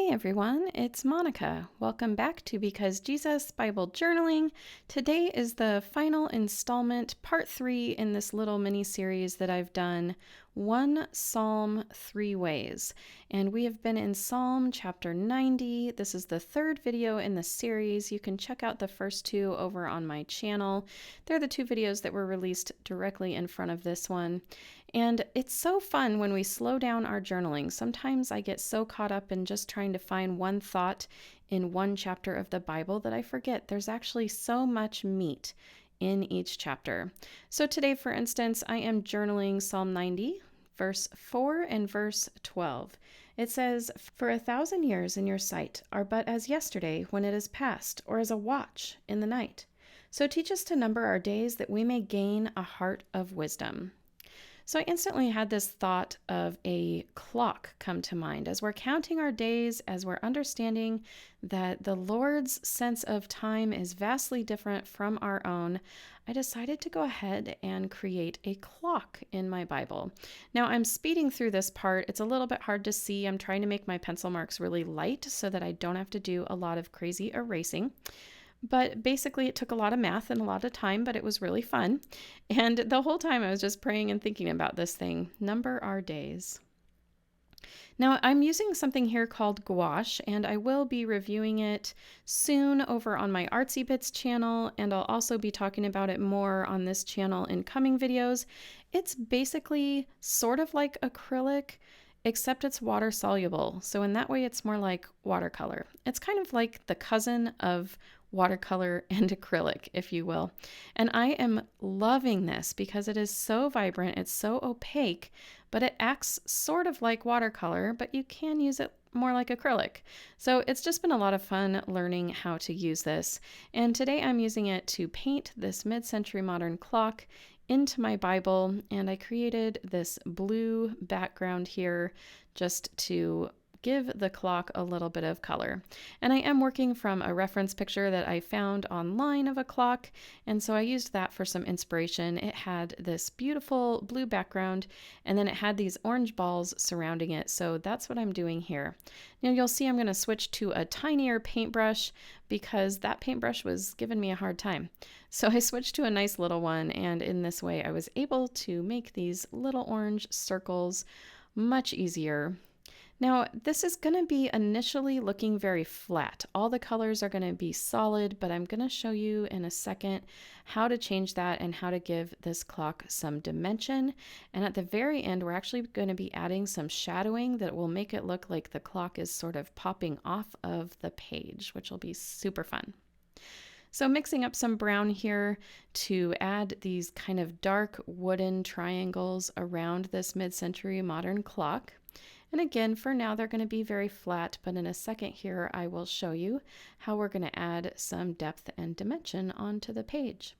Hey everyone, it's Monica. Welcome back to Because Jesus Bible Journaling. Today is the final installment, part 3 in this little mini series that I've done, One Psalm 3 Ways. And we have been in Psalm chapter 90. This is the third video in the series. You can check out the first two over on my channel. They're the two videos that were released directly in front of this one. And it's so fun when we slow down our journaling. Sometimes I get so caught up in just trying to find one thought in one chapter of the Bible that I forget there's actually so much meat in each chapter. So today, for instance, I am journaling Psalm 90, verse 4 and verse 12. It says, "For 1,000 years in your sight are but as yesterday when it is past, or as a watch in the night. So teach us to number our days that we may gain a heart of wisdom." So I instantly had this thought of a clock come to mind. As we're counting our days, as we're understanding that the Lord's sense of time is vastly different from our own, I decided to go ahead and create a clock in my Bible. Now I'm speeding through this part. It's a little bit hard to see. I'm trying to make my pencil marks really light so that I don't have to do a lot of crazy erasing. But basically, it took a lot of math and a lot of time, but it was really fun. And the whole time I was just praying and thinking about this thing, number our days. Now, I'm using something here called gouache, and I will be reviewing it soon over on my Artsy Bits channel, and I'll also be talking about it more on this channel in coming videos. It's basically sort of like acrylic, except it's water soluble. So in that way, it's more like watercolor. It's kind of like the cousin of watercolor and acrylic, if you will. And I am loving this because it is so vibrant, it's so opaque, but it acts sort of like watercolor, but you can use it more like acrylic. So it's just been a lot of fun learning how to use this. And today I'm using it to paint this mid-century modern clock into my Bible, and I created this blue background here just to give the clock a little bit of color. And I am working from a reference picture that I found online of a clock, and so I used that for some inspiration. It had this beautiful blue background, and then it had these orange balls surrounding it, so that's what I'm doing here. Now you'll see I'm going to switch to a tinier paintbrush because that paintbrush was giving me a hard time. So I switched to a nice little one, and in this way I was able to make these little orange circles much easier. Now, this is going to be initially looking very flat. All the colors are going to be solid, but I'm going to show you in a second how to change that and how to give this clock some dimension. And at the very end, we're actually going to be adding some shadowing that will make it look like the clock is sort of popping off of the page, which will be super fun. So mixing up some brown here to add these kind of dark wooden triangles around this mid-century modern clock. And again, for now, they're going to be very flat, but in a second here, I will show you how we're going to add some depth and dimension onto the page.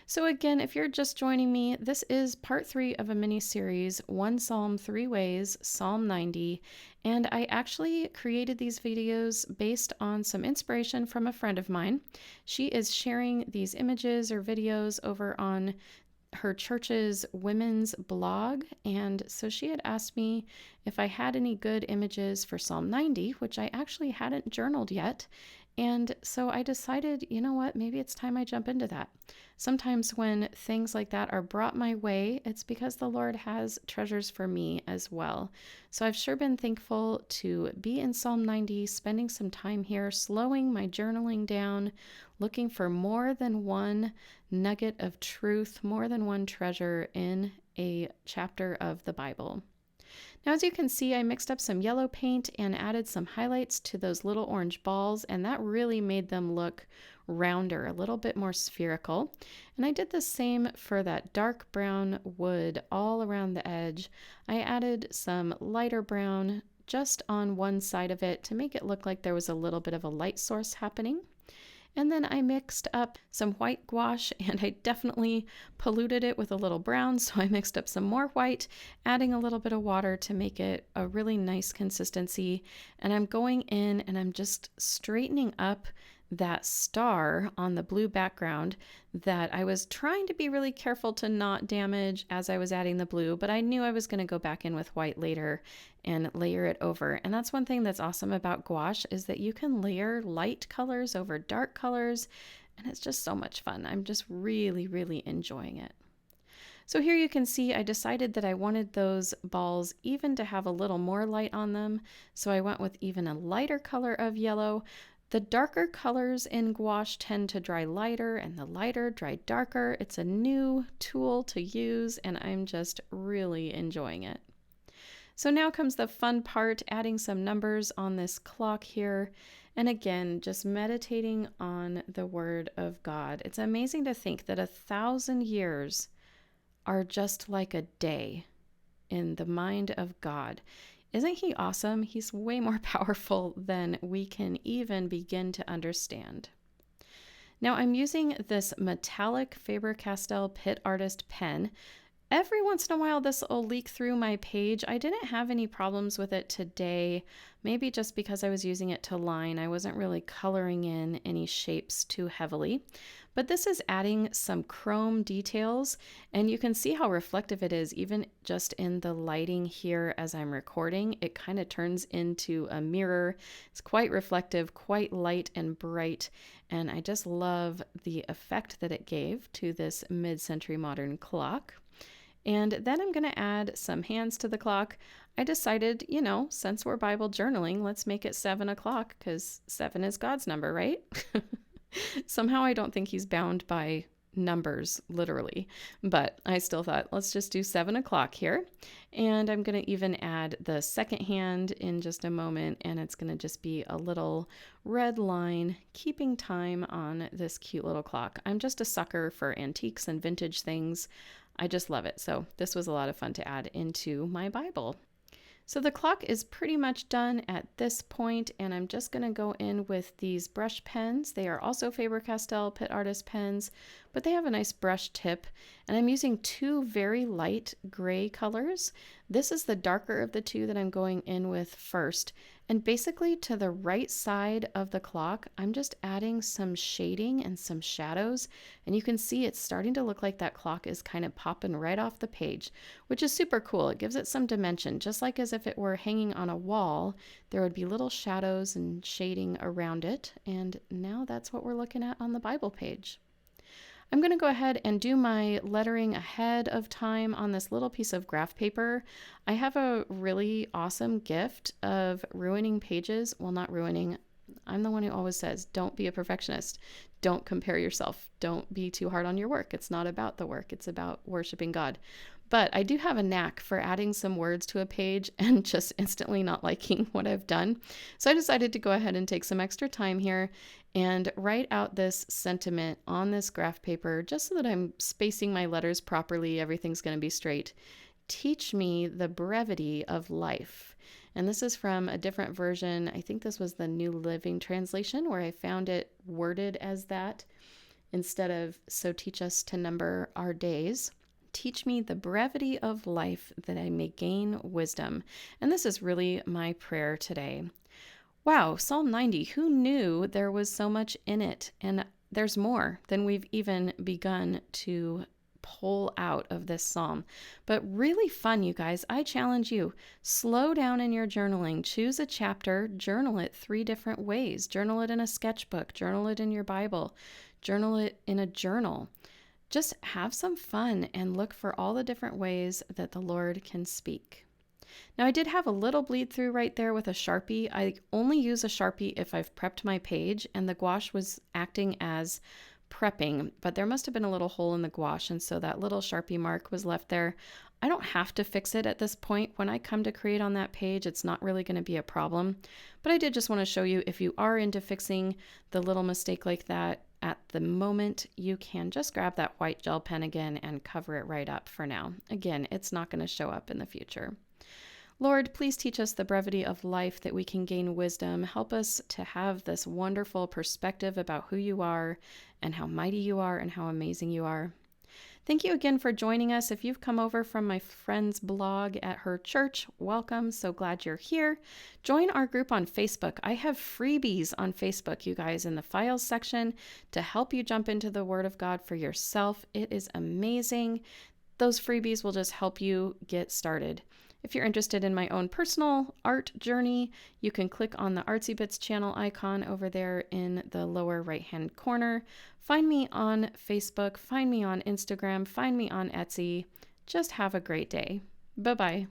So again, if you're just joining me, this is part 3 of a mini series, One Psalm 3 Ways, Psalm 90. And I actually created these videos based on some inspiration from a friend of mine. She is sharing these images or videos over on her church's women's blog, and so she had asked me if I had any good images for Psalm 90, which I actually hadn't journaled yet. And so I decided, you know what, maybe it's time I jump into that. Sometimes when things like that are brought my way, it's because the Lord has treasures for me as well. So I've sure been thankful to be in Psalm 90, spending some time here, slowing my journaling down, looking for more than one nugget of truth, more than one treasure in a chapter of the Bible. Now, as you can see, I mixed up some yellow paint and added some highlights to those little orange balls, and that really made them look rounder, a little bit more spherical. And I did the same for that dark brown wood all around the edge. I added some lighter brown just on one side of it to make it look like there was a little bit of a light source happening. And then I mixed up some white gouache, and I definitely polluted it with a little brown, so I mixed up some more white, adding a little bit of water to make it a really nice consistency. And I'm going in and I'm just straightening up that star on the blue background that I was trying to be really careful to not damage as I was adding the blue, but I knew I was going to go back in with white later and layer it over. And that's one thing that's awesome about gouache is that you can layer light colors over dark colors, and it's just so much fun. I'm just really, really enjoying it. So here you can see I decided that I wanted those balls even to have a little more light on them. So I went with even a lighter color of yellow. The darker colors in gouache tend to dry lighter and the lighter dry darker. It's a new tool to use and I'm just really enjoying it. So now comes the fun part, adding some numbers on this clock here. And again, just meditating on the Word of God. It's amazing to think that 1,000 years are just like a day in the mind of God. Isn't he awesome? He's way more powerful than we can even begin to understand. Now I'm using this metallic Faber-Castell Pitt Artist pen. Every once in a while this will leak through my page. I didn't have any problems with it today, maybe just because I was using it to line. I wasn't really coloring in any shapes too heavily. But this is adding some chrome details, and you can see how reflective it is even just in the lighting here as I'm recording. It kind of turns into a mirror. It's quite reflective, quite light and bright, and I just love the effect that it gave to this mid-century modern clock. And then I'm going to add some hands to the clock. I decided, since we're Bible journaling, let's make it 7 o'clock because 7 is God's number, right? Somehow I don't think he's bound by numbers, literally, but I still thought, let's just do 7 o'clock here. And I'm going to even add the second hand in just a moment, and it's going to just be a little red line keeping time on this cute little clock. I'm just a sucker for antiques and vintage things. I just love it. So this was a lot of fun to add into my Bible. So the clock is pretty much done at this point, and I'm just going to go in with these brush pens. They are also Faber-Castell Pitt Artist pens, but they have a nice brush tip, and I'm using 2 very light gray colors. This is the darker of the 2 that I'm going in with first, and basically to the right side of the clock, I'm just adding some shading and some shadows, and you can see it's starting to look like that clock is kind of popping right off the page, which is super cool. It gives it some dimension, just like as if it were hanging on a wall, there would be little shadows and shading around it, and now that's what we're looking at on the Bible page. I'm going to go ahead and do my lettering ahead of time on this little piece of graph paper. I have a really awesome gift of ruining pages. Well, not ruining. I'm the one who always says, don't be a perfectionist. Don't compare yourself. Don't be too hard on your work. It's not about the work. It's about worshiping God. But I do have a knack for adding some words to a page and just instantly not liking what I've done. So I decided to go ahead and take some extra time here and write out this sentiment on this graph paper just so that I'm spacing my letters properly. Everything's going to be straight. Teach me the brevity of life. And this is from a different version. I think this was the New Living Translation where I found it worded as that instead of, so teach us to number our days. Teach me the brevity of life that I may gain wisdom. And this is really my prayer today. Wow, Psalm 90, who knew there was so much in it? And there's more than we've even begun to pull out of this psalm. But really fun, you guys. I challenge you, slow down in your journaling. Choose a chapter, journal it 3 different ways. Journal it in a sketchbook, journal it in your Bible, journal it in a journal. Just have some fun and look for all the different ways that the Lord can speak. Now, I did have a little bleed through right there with a Sharpie. I only use a Sharpie if I've prepped my page, and the gouache was acting as prepping, but there must have been a little hole in the gouache, and so that little Sharpie mark was left there. I don't have to fix it at this point. When I come to create on that page, it's not really going to be a problem, but I did just want to show you if you are into fixing the little mistake like that, at the moment, you can just grab that white gel pen again and cover it right up for now. Again, it's not going to show up in the future. Lord, please teach us the brevity of life that we can gain wisdom. Help us to have this wonderful perspective about who you are and how mighty you are and how amazing you are. Thank you again for joining us. If you've come over from my friend's blog at her church, welcome. So glad you're here. Join our group on Facebook. I have freebies on Facebook, you guys, in the files section to help you jump into the Word of God for yourself. It is amazing. Those freebies will just help you get started. If you're interested in my own personal art journey, you can click on the Artsy Bits channel icon over there in the lower right-hand corner. Find me on Facebook, find me on Instagram, find me on Etsy. Just have a great day. Bye-bye.